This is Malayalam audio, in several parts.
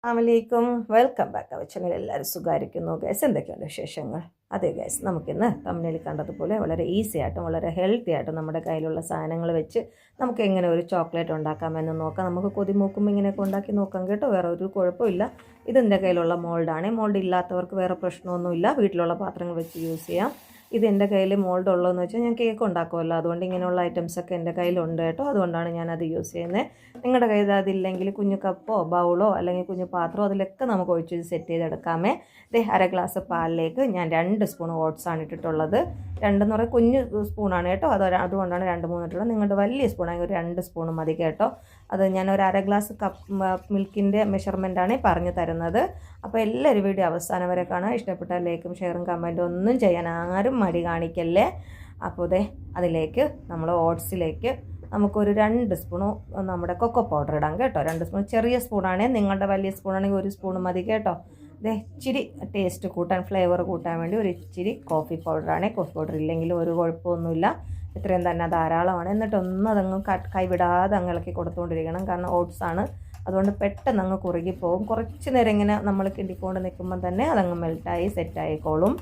അസ്സലാമലൈക്കും വെൽക്കം ബാക്ക് അവർ ചാനൽ. എല്ലാവരും സുഖമായിരിക്കുന്നു ഗൈസ്. എന്തൊക്കെയുണ്ട് വിശേഷങ്ങൾ? അതെ ഗൈസ്, നമുക്കിന്ന് തമ്മിൽ കണ്ടതുപോലെ വളരെ ഈസി ആയിട്ടും വളരെ ഹെൽത്തി ആയിട്ടും നമ്മുടെ കയ്യിലുള്ള സാധനങ്ങൾ വെച്ച് നമുക്ക് എങ്ങനെ ഒരു ചോക്ലേറ്റ് ഉണ്ടാക്കാമെന്ന് നോക്കാം. നമുക്ക് കൊതിമൂക്കുമ്പോൾ ഇങ്ങനെയൊക്കെ ഉണ്ടാക്കി നോക്കാം കേട്ടോ. വേറെ ഒരു കുഴപ്പമില്ല. ഇതെൻ്റെ കയ്യിലുള്ള മോൾഡാണ്. മോൾഡ് ഇല്ലാത്തവർക്ക് വേറെ പ്രശ്നമൊന്നുമില്ല, വീട്ടിലുള്ള പാത്രങ്ങൾ വെച്ച് യൂസ് ചെയ്യാം. ഇത് എൻ്റെ കയ്യിൽ മോൾഡ് ഉള്ളതെന്ന് വെച്ചാൽ ഞാൻ കേക്ക് ഉണ്ടാക്കുമല്ലോ, അതുകൊണ്ട് ഇങ്ങനെയുള്ള ഐറ്റംസൊക്കെ എൻ്റെ കയ്യിലുണ്ട് കേട്ടോ. അതുകൊണ്ടാണ് ഞാനത് യൂസ് ചെയ്യുന്നത്. നിങ്ങളുടെ കയ്യിൽ അതില്ലെങ്കിൽ കുഞ്ഞു കപ്പോ ബൗളോ അല്ലെങ്കിൽ കുഞ്ഞു പാത്രമോ അതിലൊക്കെ നമുക്ക് ഒഴിച്ച് സെറ്റ് ചെയ്തെടുക്കാമേ. അര ഗ്ലാസ് പാലിലേക്ക് ഞാൻ 2 സ്പൂൺ ഓട്സാണ് ഇട്ടിട്ടുള്ളത്. 2 എന്ന് പറയുന്നത് കുഞ്ഞു സ്പൂണാണ് കേട്ടോ. അതുകൊണ്ടാണ് 2-3 ഇട്ടുള്ളത്. നിങ്ങളുടെ വലിയ സ്പൂണാണെങ്കിൽ ഒരു 2 സ്പൂൺ മതി കേട്ടോ. അത് ഞാൻ ഒരു അര ഗ്ലാസ് മിൽക്കിൻ്റെ മെഷർമെൻറ്റാണ് പറഞ്ഞു തരുന്നത്. അപ്പോൾ എല്ലാവരും വീഡിയോ അവസാനം വരെ കാണാൻ. ഇഷ്ടപ്പെട്ടാൽ ലൈക്കും ഷെയറും കമൻറ്റും ഒന്നും ചെയ്യാൻ ആരും മടി കാണിക്കല്ലേ. അപ്പോൾ അതിലേക്ക് നമ്മൾ ഓട്സിലേക്ക് നമുക്കൊരു 2 സ്പൂൺ നമ്മുടെ കൊക്കോ പൗഡർ ഇടാം കേട്ടോ. 2 സ്പൂൺ, ചെറിയ സ്പൂണാണെങ്കിൽ, നിങ്ങളുടെ വലിയ സ്പൂണാണെങ്കിൽ 1 സ്പൂൺ മതി കേട്ടോ. ഇച്ചിരി ടേസ്റ്റ് കൂട്ടാൻ, ഫ്ലേവർ കൂട്ടാൻ വേണ്ടി ഒരു ഇച്ചിരി കോഫി പൗഡറാണ്. കോഫി പൗഡർ ഇല്ലെങ്കിലും ഒരു കുഴപ്പമൊന്നുമില്ല, ഇത്രയും തന്നെ ധാരാളമാണ്. എന്നിട്ടൊന്നും അതങ്ങ് കൈവിടാതെ അങ്ങ് ഇളക്കി കൊടുത്തുകൊണ്ടിരിക്കണം. കാരണം ഓട്സാണ്, അതുകൊണ്ട് പെട്ടെന്ന് അങ്ങ് കുറുകി പോകും. കുറച്ച് നേരം ഇങ്ങനെ നമ്മൾ കിണ്ടിക്കൊണ്ട് നിൽക്കുമ്പം തന്നെ അതങ്ങ് മെൽറ്റായി സെറ്റായിക്കോളും.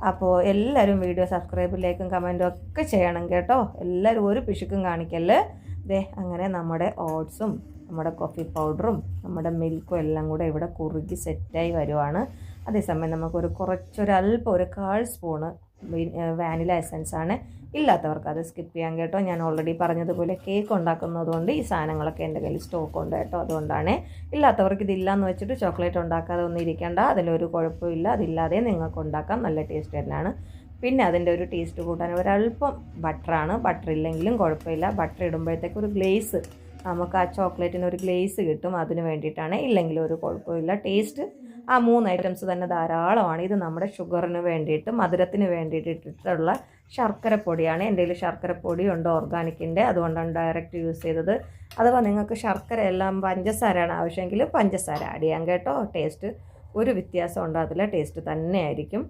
അപ്പോൾ എല്ലാവരും വീഡിയോ സബ്സ്ക്രൈബിലേക്കും കമൻറ്റും ഒക്കെ ചെയ്യണം കേട്ടോ. എല്ലാവരും ഒരു പിശുക്കും കാണിക്കല്ലേ. അങ്ങനെ നമ്മുടെ ഓട്സും നമ്മുടെ കോഫി പൗഡറും നമ്മുടെ മിൽക്കും എല്ലാം കൂടെ ഇവിടെ കുറുകി സെറ്റായി വരുവാണ്. അതേസമയം നമുക്കൊരു കുറച്ചൊരല്പം ഒരു 1/4 സ്പൂണ് വാനില എസൻസാണ്. ഇല്ലാത്തവർക്ക് അത് സ്കിപ്പ് ചെയ്യാൻ കേട്ടോ. ഞാൻ ഓൾറെഡി പറഞ്ഞതുപോലെ കേക്ക് ഉണ്ടാക്കുന്നതുകൊണ്ട് ഈ സാധനങ്ങളൊക്കെ എൻ്റെ കയ്യിൽ സ്റ്റോക്ക് ഉണ്ട് കേട്ടോ. അതുകൊണ്ടാണ്. ഇല്ലാത്തവർക്ക് ഇതില്ലാന്ന് വെച്ചിട്ട് ചോക്ലേറ്റ് ഉണ്ടാക്കാതെ ഒന്നും ഇരിക്കേണ്ട, അതിലൊരു കുഴപ്പമില്ല. അതില്ലാതെ നിങ്ങൾക്ക് ഉണ്ടാക്കാം, നല്ല ടേസ്റ്റ് തന്നെയാണ്. പിന്നെ അതിൻ്റെ ഒരു ടേസ്റ്റ് കൂട്ടാൻ ഒരല്പം ബട്ടറാണ്. ബട്ടർ ഇല്ലെങ്കിലും കുഴപ്പമില്ല. ബട്ടർ ഇടുമ്പോഴത്തേക്ക് ഒരു ഗ്ലേസ്, നമുക്ക് ആ ചോക്ലേറ്റിന് ഒരു ഗ്ലേസ് കിട്ടും, അതിന് വേണ്ടിയിട്ടാണ്. ഇല്ലെങ്കിലും ഒരു കുഴപ്പമില്ല. ടേസ്റ്റ് ആ 3 ഐറ്റംസ് തന്നെ ധാരാളമാണ്. ഇത് നമ്മുടെ ഷുഗറിന് വേണ്ടിയിട്ട്, മധുരത്തിന് വേണ്ടിയിട്ടിട്ടുള്ള ശർക്കര പൊടിയാണ്. എൻ്റെ കയ്യിൽ ശർക്കര പൊടി ഉണ്ട്, ഓർഗാനിക്കിൻ്റെ, അതുകൊണ്ടാണ് ഡയറക്റ്റ് യൂസ് ചെയ്തത്. അഥവാ നിങ്ങൾക്ക് ശർക്കര എല്ലാം പഞ്ചസാരയാണ് ആവശ്യമെങ്കിൽ പഞ്ചസാര ആഡ് ചെയ്യാം കേട്ടോ. ടേസ്റ്റ് ഒരു വ്യത്യാസം ഉണ്ടാകത്തില്ല, ടേസ്റ്റ് തന്നെയായിരിക്കും.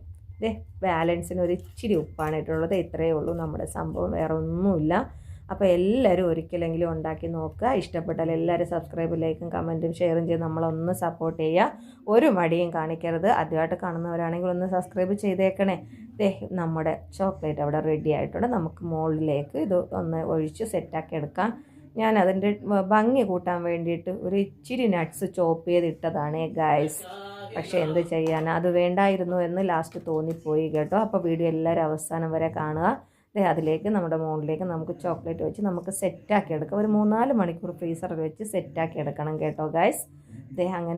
ബാലൻസിന് ഒരു ഇച്ചിരി ഉപ്പാണ് ഇട്ടുള്ളത്. ഇത്രയേ ഉള്ളൂ നമ്മുടെ സംഭവം, വേറെ ഒന്നുമില്ല. അപ്പോൾ എല്ലാവരും ഒരിക്കലെങ്കിലും ഉണ്ടാക്കി നോക്കുക. ഇഷ്ടപ്പെട്ടാൽ എല്ലാവരും സബ്സ്ക്രൈബിലേക്കും കമൻറ്റും ഷെയറും ചെയ്ത് നമ്മളൊന്ന് സപ്പോർട്ട് ചെയ്യുക. ഒരു മടിയും കാണിക്കരുത്. ആദ്യമായിട്ട് കാണുന്നവരാണെങ്കിൽ ഒന്ന് സബ്സ്ക്രൈബ് ചെയ്തേക്കണേ. നമ്മുടെ ചോക്ലേറ്റ് അവിടെ റെഡി ആയിട്ടുണ്ട്. നമുക്ക് മുകളിലേക്ക് ഇത് ഒന്ന് ഒഴിച്ച് സെറ്റാക്കി എടുക്കാം. ഞാൻ അതിൻ്റെ ഭംഗി കൂട്ടാൻ വേണ്ടിയിട്ട് ഒരു ഇച്ചിരി നട്ട്സ് ചോപ്പ് ചെയ്തിട്ടതാണ് ഗൈസ്. പക്ഷേ എന്ത് ചെയ്യാൻ, അത് വേണ്ടായിരുന്നു എന്ന് ലാസ്റ്റ് തോന്നിപ്പോയി കേട്ടോ. അപ്പോൾ വീഡിയോ എല്ലാവരും അവസാനം വരെ കാണുക. അതിലേക്ക് നമ്മുടെ മുകളിലേക്ക് നമുക്ക് ചോക്ലേറ്റ് വെച്ച് നമുക്ക് സെറ്റാക്കി എടുക്കാം. ഒരു 3-4 മണിക്കൂർ ഫ്രീസറിൽ വെച്ച് സെറ്റാക്കി എടുക്കണം കേട്ടോ ഗൈസ്. അങ്ങനെ